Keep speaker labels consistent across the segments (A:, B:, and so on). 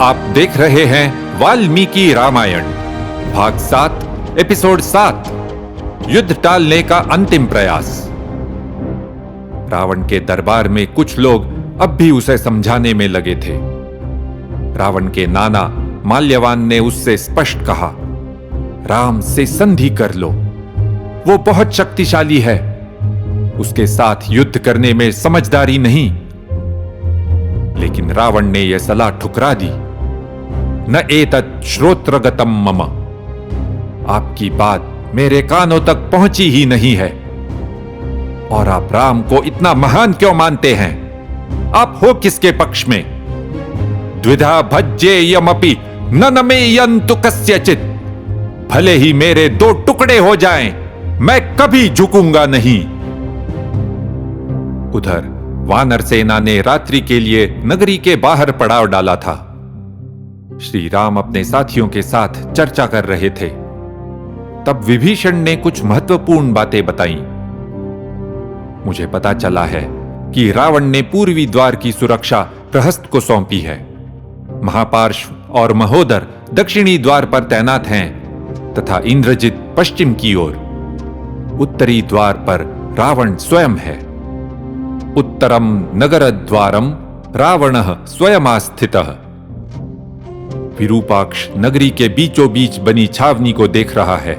A: आप देख रहे हैं वाल्मीकि रामायण भाग 7 एपिसोड 7 युद्ध टालने का अंतिम प्रयास। रावण के दरबार में कुछ लोग अब भी उसे समझाने में लगे थे। रावण के नाना माल्यवान ने उससे स्पष्ट कहा, राम से संधि कर लो, वो बहुत शक्तिशाली है, उसके साथ युद्ध करने में समझदारी नहीं। लेकिन रावण ने यह सलाह ठुकरा दी। न एतत् श्रोत्रगतम मम, आपकी बात मेरे कानों तक पहुंची ही नहीं है। और आप राम को इतना महान क्यों मानते हैं? आप हो किसके पक्ष में? द्विधा भज्येयमपि न नमेयन्तु कस्यचित्, भले ही मेरे 2 टुकड़े हो जाएं, मैं कभी झुकूंगा नहीं। उधर वानर सेना ने रात्रि के लिए नगरी के बाहर पड़ाव डाला था। श्री राम अपने साथियों के साथ चर्चा कर रहे थे। तब विभीषण ने कुछ महत्वपूर्ण बातें बताईं। मुझे पता चला है कि रावण ने पूर्वी द्वार की सुरक्षा प्रहस्त को सौंपी है। महापार्श्व और महोदर दक्षिणी द्वार पर तैनात हैं तथा इंद्रजित पश्चिम की ओर। उत्तरी द्वार पर रावण स्वयं है। उत्तरम नगरद्वारम रावणः स्वयमास्थितः। विरूपाक्ष नगरी के बीचों बीच बनी छावनी को देख रहा है।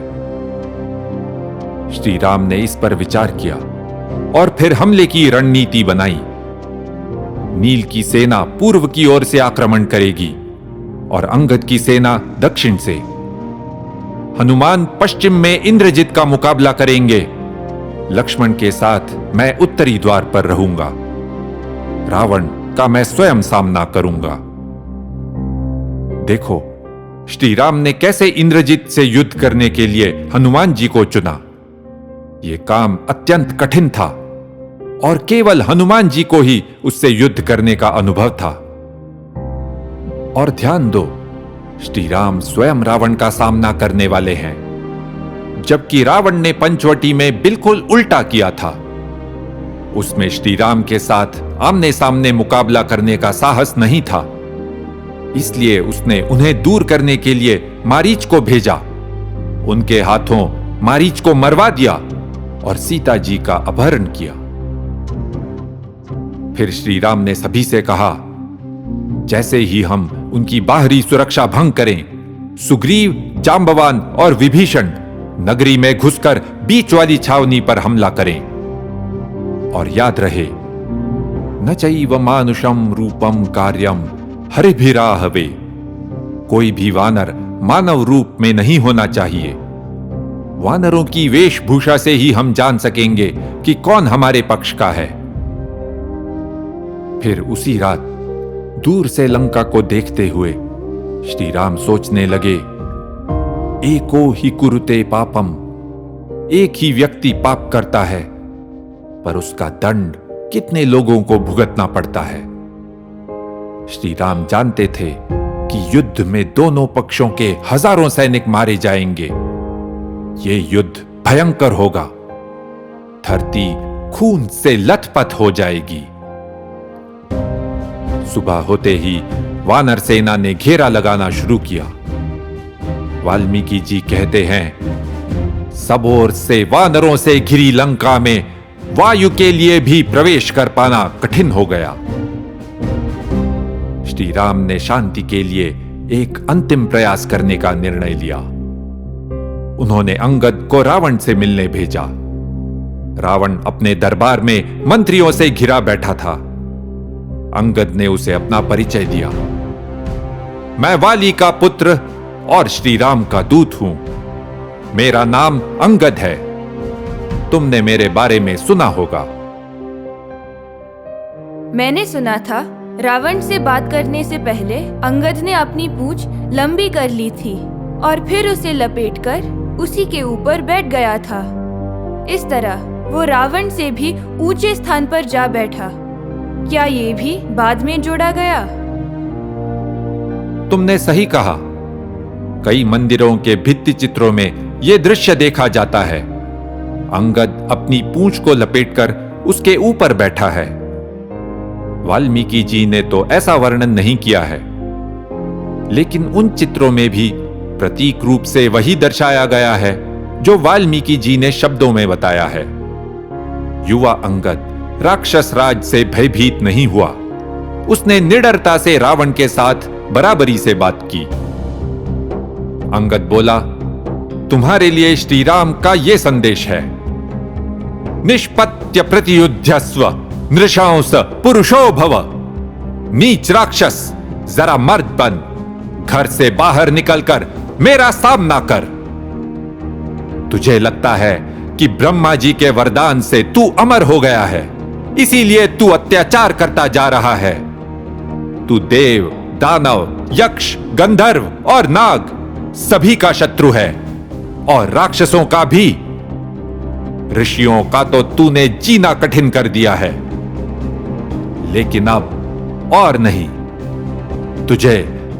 A: श्री राम ने इस पर विचार किया और फिर हमले की रणनीति बनाई। नील की सेना पूर्व की ओर से आक्रमण करेगी और अंगद की सेना दक्षिण से। हनुमान पश्चिम में इंद्रजित का मुकाबला करेंगे। लक्ष्मण के साथ मैं उत्तरी द्वार पर रहूंगा। रावण का मैं स्वयं सामना करूंगा। देखो, श्री राम ने कैसे इंद्रजित से युद्ध करने के लिए हनुमान जी को चुना। यह काम अत्यंत कठिन था और केवल हनुमान जी को ही उससे युद्ध करने का अनुभव था। और ध्यान दो, श्री राम स्वयं रावण का सामना करने वाले हैं, जबकि रावण ने पंचवटी में बिल्कुल उल्टा किया था। उसमें श्री राम के साथ आमने सामने मुकाबला करने का साहस नहीं था। इसलिए उसने उन्हें दूर करने के लिए मारीच को भेजा। उनके हाथों मारीच को मरवा दिया और सीता जी का अपहरण किया। फिर श्री राम ने सभी से कहा, जैसे ही हम उनकी बाहरी सुरक्षा भंग करें, सुग्रीव, जांबवान और विभीषण नगरी में घुसकर बीच वाली छावनी पर हमला करें। और याद रहे, न चैव मानुषम रूपम कार्यम हरिभिराहवे, कोई भी वानर मानव रूप में नहीं होना चाहिए। वानरों की वेशभूषा से ही हम जान सकेंगे कि कौन हमारे पक्ष का है। फिर उसी रात दूर से लंका को देखते हुए श्री राम सोचने लगे, एको ही कुरुते पापम, एक ही व्यक्ति पाप करता है, पर उसका दंड कितने लोगों को भुगतना पड़ता है। श्री राम जानते थे कि युद्ध में दोनों पक्षों के हजारों सैनिक मारे जाएंगे। यह युद्ध भयंकर होगा। धरती खून से लथपथ हो जाएगी। सुबह होते ही वानर सेना ने घेरा लगाना शुरू किया। वाल्मीकि जी कहते हैं, सब ओर से वानरों से घिरी लंका में वायु के लिए भी प्रवेश कर पाना कठिन हो गया। श्री राम ने शांति के लिए एक अंतिम प्रयास करने का निर्णय लिया। उन्होंने अंगद को रावण से मिलने भेजा। रावण अपने दरबार में मंत्रियों से घिरा बैठा था। अंगद ने उसे अपना परिचय दिया। मैं वाली का पुत्र और श्री राम का दूत हूं। मेरा नाम अंगद है। तुमने मेरे बारे में सुना होगा।
B: मैंने सुना था, रावण से बात करने से पहले अंगद ने अपनी पूंछ लंबी कर ली थी और फिर उसे लपेटकर उसी के ऊपर बैठ गया था। इस तरह वो रावण से भी ऊंचे स्थान पर जा बैठा। क्या ये भी बाद में जोड़ा गया?
A: तुमने सही कहा। कई मंदिरों के भित्ति चित्रों में यह दृश्य देखा जाता है। अंगद अपनी पूंछ को लपेटकर उसके ऊपर बैठा है। वाल्मीकि जी ने तो ऐसा वर्णन नहीं किया है। लेकिन उन चित्रों में भी प्रतीक रूप से वही दर्शाया गया है जो वाल्मीकि जी ने शब्दों में बताया है। युवा अंगद राक्षस राज से भयभीत नहीं हुआ। उसने निडरता से रावण के साथ बराबरी से बात की। अंगद बोला, तुम्हारे लिए श्री राम का यह संदेश है, निष्पत्य प्रतियुध्यस्व नृशंस पुरुषो भव। नीच राक्षस, जरा मर्द बन, घर से बाहर निकलकर मेरा सामना कर। तुझे लगता है कि ब्रह्मा जी के वरदान से तू अमर हो गया है, इसीलिए तू अत्याचार करता जा रहा है। तू देव, दानव, यक्ष, गंधर्व और नाग सभी का शत्रु है, और राक्षसों का भी। ऋषियों का तो तूने जीना कठिन कर दिया है, लेकिन अब और नहीं। तुझे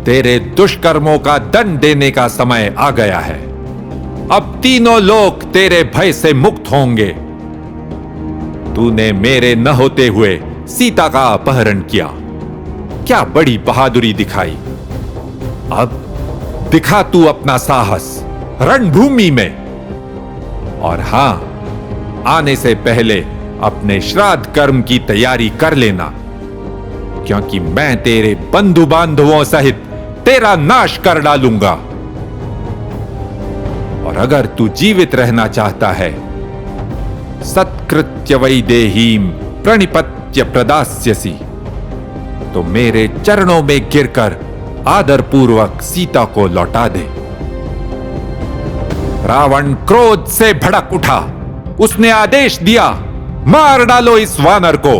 A: तेरे दुष्कर्मों का दंड देने का समय आ गया है। अब तीनों लोग तेरे भय से मुक्त होंगे। तूने मेरे न होते हुए सीता का अपहरण किया, क्या बड़ी बहादुरी दिखाई। अब दिखा तू अपना साहस रणभूमि में। और हां, आने से पहले अपने श्राद्ध कर्म की तैयारी कर लेना, क्योंकि मैं तेरे बंधु बांधवों सहित तेरा नाश कर डालूंगा। और अगर तू जीवित रहना चाहता है, सत्कृत्य वैदेहीम प्रणिपत्य प्रदास्यसि, तो मेरे चरणों में गिरकर आदरपूर्वक सीता को लौटा दे। रावण क्रोध से भड़क उठा। उसने आदेश दिया, मार डालो इस वानर को।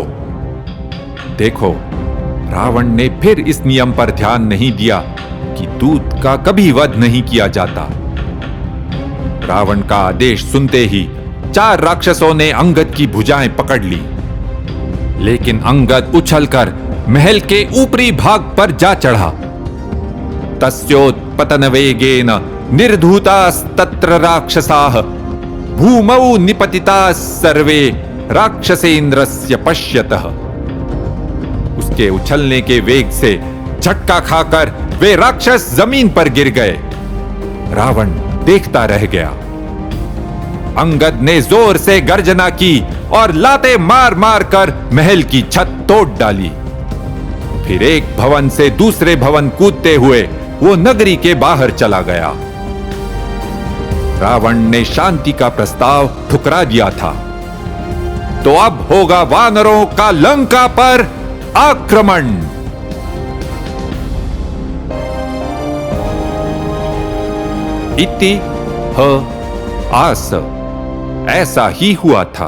A: देखो, रावण ने फिर इस नियम पर ध्यान नहीं दिया कि दूत का कभी वध नहीं किया जाता। रावण का आदेश सुनते ही 4 राक्षसों ने अंगद की भुजाएं पकड़ ली, लेकिन अंगद उछलकर महल के ऊपरी भाग पर जा चढ़ा। तस्योत्पतन वेगेन निर्धूतास्तत्र राक्षसाः भूमौ निपतिताः सर्वे राक्षसेन्द्रस्य पश्यतः। उसके उछलने के वेग से झटका खाकर वे राक्षस जमीन पर गिर गए। रावण देखता रह गया। अंगद ने जोर से गर्जना की और लाते मार मार कर महल की छत तोड़ डाली। फिर एक भवन से दूसरे भवन कूदते हुए वो नगरी के बाहर चला गया। रावण ने शांति का प्रस्ताव ठुकरा दिया था। तो अब होगा वानरों का लंका पर आक्रमण। इति ह आस, ऐसा ही हुआ था।